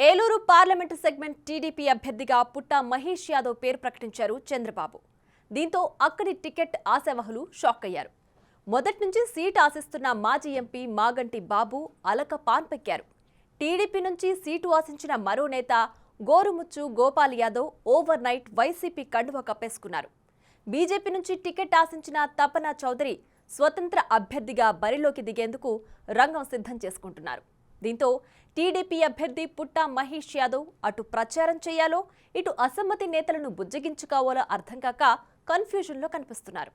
Eluru parliament segment TDP అభ్యర్థిగా పుట్టా మహేష్ యాదవ్ పేరు ప్రకటించారు చంద్రబాబు. దీంతో అక్కడి టికెట్ ఆశావహులు షాక్ అయ్యారు. మొదటి నుంచి సీట్ ఆశిస్తున్న మాజీ ఎంపీ మాగంటి బాబు అలక పాన్పెక్కారు. టీడీపీ నుంచి సీటు ఆశించిన మరో నేత Gorumuchu Gopal Yadav over night YCP కండువా కప్పేసుకున్నారు. బీజేపీ నుంచి టికెట్ ఆశించిన తపనా చౌదరి స్వతంత్ర అభ్యర్థిగా బరిలోకి దిగేందుకు రంగం సిద్ధం చేసుకుంటున్నారు. దీంతో టీడీపీ అభ్యర్థి పుట్టా మహేష్ యాదవ్ అటు ప్రచారం చేయాలో ఇటు అసమ్మతి నేతలను బుజ్జగించుకోవాలో అర్థం కాక కన్ఫ్యూజన్లో కనిపిస్తున్నారు.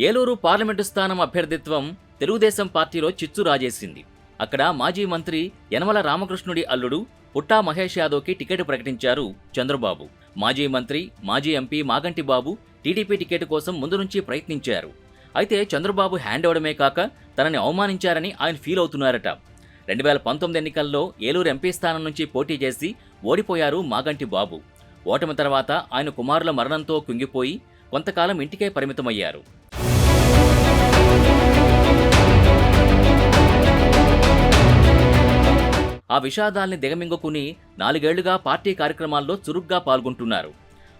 ఏలూరు పార్లమెంటు స్థానం అభ్యర్థిత్వం తెలుగుదేశం పార్టీలో చిచ్చు రాజేసింది. అక్కడ మాజీ మంత్రి యనమల రామకృష్ణుడి అల్లుడు పుట్టా మహేష్ యాదవ్కి టికెట్ ప్రకటించారు చంద్రబాబు. మాజీ మంత్రి, మాజీ ఎంపీ మాగంటి బాబు టీడీపీ టికెట్ కోసం ముందు నుంచి ప్రయత్నించారు. అయితే చంద్రబాబు హ్యాండ్ అవడమే కాక తనని అవమానించారని ఆయన ఫీల్ అవుతున్నారట. 2019 ఎన్నికల్లో ఏలూరు ఎంపీ స్థానం నుంచి పోటీ చేసి ఓడిపోయారు మాగంటి బాబు. ఓటమి తర్వాత ఆయన కుమారుల మరణంతో కుంగిపోయి కొంతకాలం ఇంటికే పరిమితమయ్యారు. ఆ విషాదాల్ని దిగమింగుకుని 4 ఏళ్లుగా పార్టీ కార్యక్రమాల్లో చురుగ్గా పాల్గొంటున్నారు.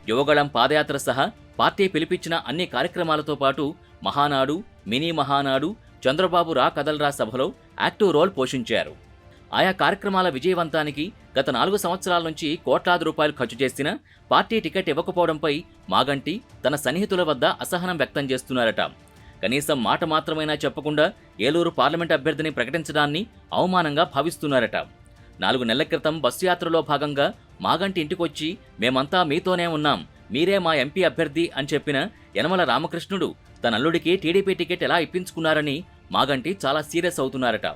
యువగళం పాదయాత్ర సహా పార్టీ పిలిపించిన అన్ని కార్యక్రమాలతో పాటు మహానాడు, మినీ మహానాడు, చంద్రబాబు రా కదల్రా సభలో యాక్టివ్ రోల్ పోషించారు. ఆయా కార్యక్రమాల విజయవంతానికి గత 4 సంవత్సరాల నుంచి కోట్లాది రూపాయలు ఖర్చు చేసినా పార్టీ టికెట్ ఇవ్వకపోవడంపై మాగంటి తన సన్నిహితుల వద్ద అసహనం వ్యక్తం చేస్తున్నారట. కనీసం మాట మాత్రమైనా చెప్పకుండా ఏలూరు పార్లమెంట్ అభ్యర్థిని ప్రకటించడాన్ని అవమానంగా భావిస్తున్నారట. 4 నెలల క్రితం బస్సు యాత్రలో భాగంగా మాగంటి ఇంటికొచ్చి మేమంతా మీతోనే ఉన్నాం, మీరే మా ఎంపీ అభ్యర్థి అని చెప్పిన యనమల రామకృష్ణుడు తన అల్లుడికి టీడీపీ టికెట్ ఎలా ఇప్పించుకున్నారని మాగంటి చాలా సీరియస్ అవుతున్నారట.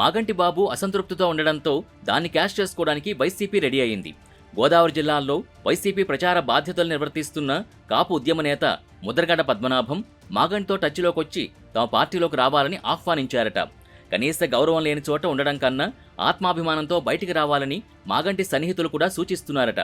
మాగంటి బాబు అసంతృప్తితో ఉండడంతో దాన్ని క్యాష్ చేసుకోవడానికి వైసీపీ రెడీ అయింది. గోదావరి జిల్లాల్లో వైసీపీ ప్రచార బాధ్యతలు నిర్వర్తిస్తున్న కాపు ఉద్యమ నేత ముద్రగడ పద్మనాభం మాగంటితో టచ్లోకొచ్చి తమ పార్టీలోకి రావాలని ఆహ్వానించారట. కనీస గౌరవం లేని చోట ఉండడం కన్నా ఆత్మాభిమానంతో బయటికి రావాలని మాగంటి సన్నిహితులు కూడా సూచిస్తున్నారట.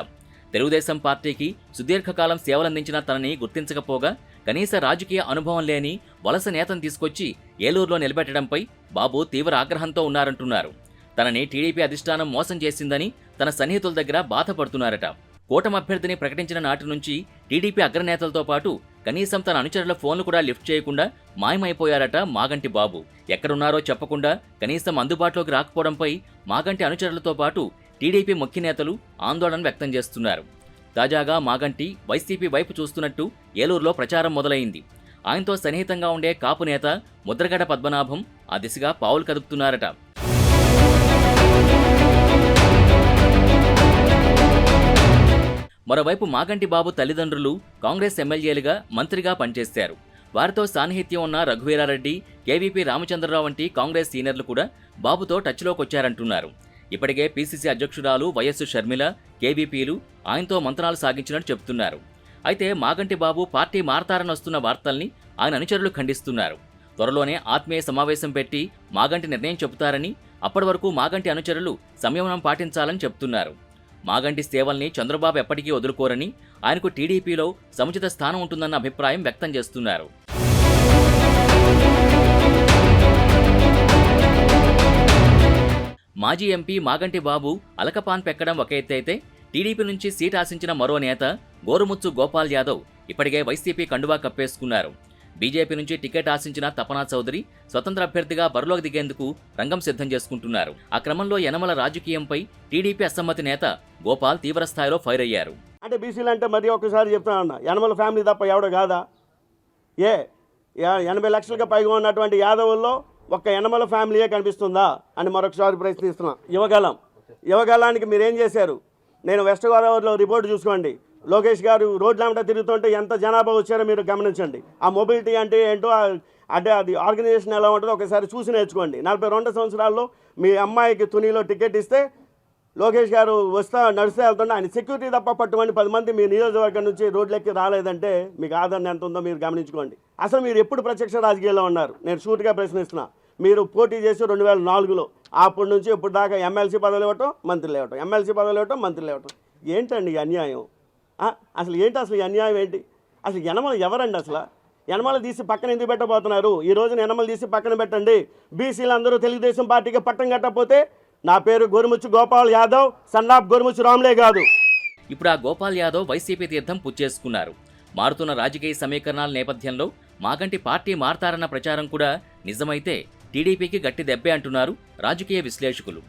తెలుగుదేశం పార్టీకి సుదీర్ఘకాలం సేవలందించిన తనని గుర్తించకపోగా కనీస రాజకీయ అనుభవం లేని వలస నేతను తీసుకొచ్చి ఏలూరులో నిలబెట్టడంపై బాబు తీవ్ర ఆగ్రహంతో ఉన్నారంటున్నారు. తనని టీడీపీ అధిష్టానం మోసం చేసిందని తన సన్నిహితుల దగ్గర బాధపడుతున్నారట. కూటమి అభ్యర్థిని ప్రకటించిన నాటి నుంచి టీడీపీ అగ్రనేతలతో పాటు కనీసం తన అనుచరుల ఫోన్లు కూడా లిఫ్ట్ చేయకుండా మాయమైపోయారట మాగంటి బాబు. ఎక్కడున్నారో చెప్పకుండా కనీసం అందుబాటులోకి రాకపోవడంపై మాగంటి అనుచరులతో పాటు టీడీపీ ముఖ్య నేతలు ఆందోళన వ్యక్తం చేస్తున్నారు. తాజాగా మాగంటి వైసీపీ వైపు చూస్తున్నట్టు ఏలూరులో ప్రచారం మొదలైంది. ఆయనతో సన్నిహితంగా ఉండే కాపు నేత ముద్రగడ పద్మనాభం ఆ దిశగా పావులు కదుపుతున్నారట. మరోవైపు మాగంటి బాబు తల్లిదండ్రులు కాంగ్రెస్ ఎమ్మెల్యేలుగా, మంత్రిగా పనిచేశారు. వారితో సాన్నిహిత్యం ఉన్న రఘువీరారెడ్డి, కేవీపీ రామచంద్రరావు వంటి కాంగ్రెస్ సీనియర్లు కూడా బాబుతో టచ్లోకొచ్చారంటున్నారు. ఇప్పటికే పీసీసీ అధ్యక్షురాలు వైఎస్ షర్మిల, కేవీపీలు ఆయనతో మంత్రాలు సాగించినట్టు చెబుతున్నారు. అయితే మాగంటి బాబు పార్టీ మారతారని వస్తున్న వార్తల్ని ఆయన అనుచరులు ఖండిస్తున్నారు. త్వరలోనే ఆత్మీయ సమావేశం పెట్టి మాగంటి నిర్ణయం చెబుతారని, అప్పటి వరకు మాగంటి అనుచరులు సంయమనం పాటించాలని చెబుతున్నారు. మాగంటి సేవల్ని చంద్రబాబు ఎప్పటికీ వదులుకోరని, ఆయనకు టీడీపీలో సముచిత స్థానం ఉంటుందన్న అభిప్రాయం వ్యక్తం చేస్తున్నారు. మాజీ ఎంపీ మాగంటి బాబు అలకపాన్ పెక్కడం ఒక ఎత్తైతే టీడీపీ నుంచి సీట్ ఆశించిన మరో నేత గోరుముచ్చు గోపాల్ యాదవ్ ఇప్పటికే వైసీపీ కండువా కప్పేసుకున్నారు. బీజేపీ నుంచి టికెట్ ఆశించిన తపనా చౌదరి స్వతంత్ర అభ్యర్థిగా బరిలోకి దిగేందుకు రంగం సిద్ధం చేసుకుంటున్నారు. ఆ క్రమంలో యనమల రాజకీయంపై టీడీపీ అసమ్మతి నేత గోపాల్ తీవ్ర స్థాయిలో ఫైర్ అయ్యారు. అంటే బీసీలు అంటే మరి ఒకసారి చెప్తానన్న, యనమల ఫ్యామిలీ తప్ప ఎవడో కాదా? 80 లక్షలకు పైగా ఉన్నటువంటి యాదవుల్లో ఒక్క యనమల ఫ్యామిలీయే కనిపిస్తుందా అని మరొకసారి ప్రశ్నిస్తున్నా. యువగలానికి మీరేం చేశారు? నేను వెస్ట్ గోదావరిలో రిపోర్ట్ చూసుకోండి. లోకేష్ గారు రోడ్లంట తిరుగుతుంటే ఎంత జనాభా వచ్చారో మీరు గమనించండి. ఆ మొబిలిటీ అంటే ఏంటో, అంటే అది ఆర్గనైజేషన్ ఎలా ఉంటుందో ఒకసారి చూసి నేర్చుకోండి. 42 సంవత్సరాల్లో మీ అమ్మాయికి తునిలో టికెట్ ఇస్తే లోకేష్ గారు నడుస్తూ వెళ్తుంటే ఆయన సెక్యూరిటీ తప్ప పట్టుమని 10 మంది మీ నియోజకవర్గం నుంచి రోడ్లెక్కి రాలేదంటే మీకు ఆదరణ ఎంత ఉందో మీరు గమనించుకోండి. అసలు మీరు ఎప్పుడు ప్రత్యక్ష రాజకీయాల్లో ఉన్నారు? నేను షూట్గా ప్రశ్నిస్తున్నా. మీరు పోటీ చేసి 2004లో అప్పటి నుంచి ఇప్పుడు దాకా ఎమ్మెల్సీ పదవులు ఇవ్వటం, మంత్రులు ఇవ్వటం, ఎమ్మెల్సీ పదవులు ఇవ్వటం, మంత్రులు ఇవ్వటం. ఏంటండి ఈ అన్యాయం? అసలు ఏంటి అసలు ఈ అన్యాయం ఏంటి? అసలు యనమల ఎవరండి? అసలు యనమల తీసి పక్కన ఎందుకు పెట్టబోతున్నారు? ఈ రోజున యనమల తీసి పక్కన పెట్టండి. బీసీలు అందరూ తెలుగుదేశం పార్టీకి పట్టం కట్టకపోతే నా పేరు గోరుముచ్చు గోపాల్ యాదవ్, సన్నాఫ్ గోరుముచ్చు రామ్లే కాదు. ఇప్పుడు ఆ గోపాల్ యాదవ్ వైసీపీ తీర్థం పుచ్చేసుకున్నారు. మారుతున్న రాజకీయ సమీకరణాల నేపథ్యంలో మాగంటి పార్టీ మారతారన్న ప్రచారం కూడా నిజమైతే టీడీపీకి గట్టి దెబ్బే అంటున్నారు రాజకీయ విశ్లేషకులు.